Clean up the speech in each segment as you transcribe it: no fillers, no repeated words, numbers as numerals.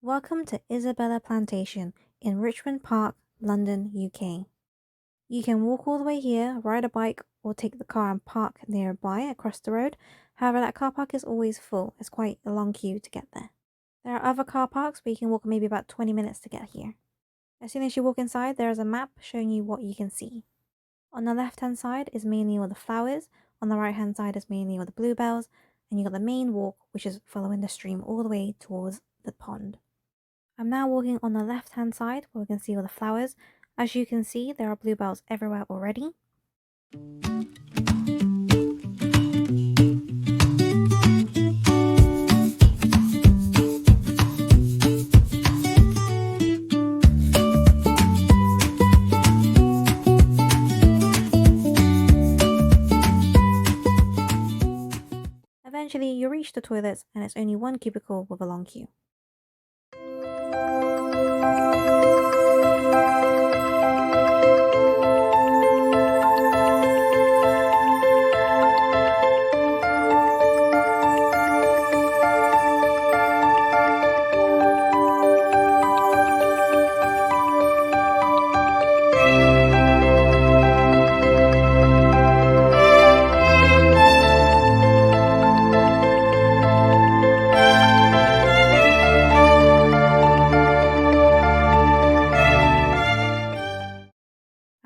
Welcome to Isabella Plantation in Richmond Park, London, UK. You can walk all the way here, ride a bike, or take the car and park nearby across the road. However, that car park is always full. It's quite a long queue to get there. There are other car parks where you can walk maybe about 20 minutes to get here. As soon as you walk inside, there is a map showing you what you can see. On the left-hand side is mainly all the flowers, on the right-hand side is mainly all the bluebells, and you got the main walk, which is following the stream all the way towards the pond. I'm now walking on the left-hand side where we can see all the flowers. As you can see, there are bluebells everywhere already. Eventually, you reach the toilets and it's only one cubicle with a long queue.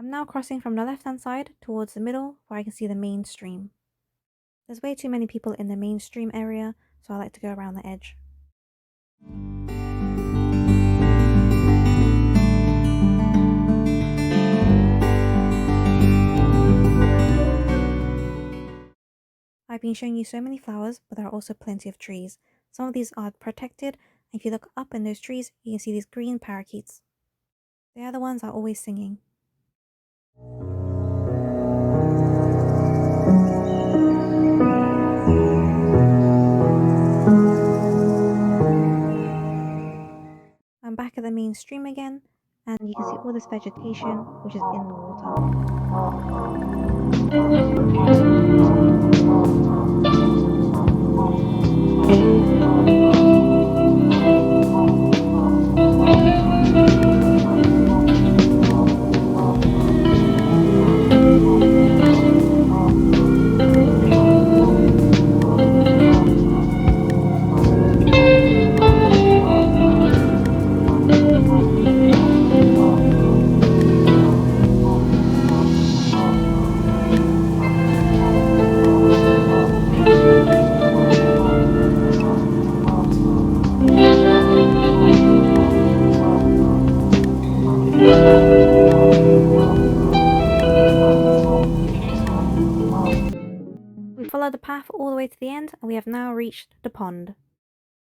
I'm now crossing from the left-hand side towards the middle where I can see the main stream. There's way too many people in the main stream area, so I like to go around the edge. I've been showing you so many flowers, but there are also plenty of trees. Some of these are protected, and if you look up in those trees, you can see these green parakeets. They are the ones that are always singing. I'm back at the main stream again, and you can see all this vegetation which is in the water. We followed the path all the way to the end and we have now reached the pond.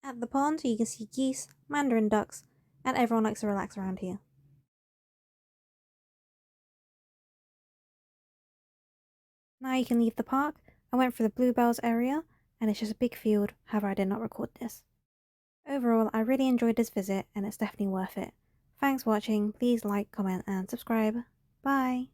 At the pond you can see geese, mandarin ducks, and everyone likes to relax around here. Now you can leave the park. I went through the bluebells area and it's just a big field, however I did not record this. Overall, I really enjoyed this visit and it's definitely worth it. Thanks for watching, please like, comment and subscribe. Bye!